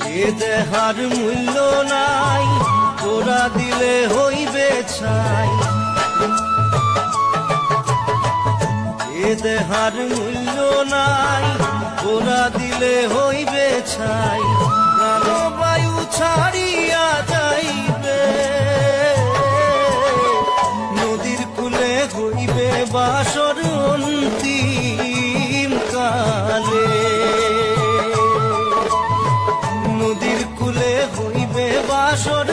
এ দেহার মূল্য নাই, তোরা দিলে হইবে ছাই। এ দেহার মূল্য নাই, তোরা দিলে হইবে ছাই। প্রাণবায়ু ছাড়িয়া যাইবে, নদীর কূলে হইবে বাসর অন্তিম কালে। নদীর কূলে হইবে বাসর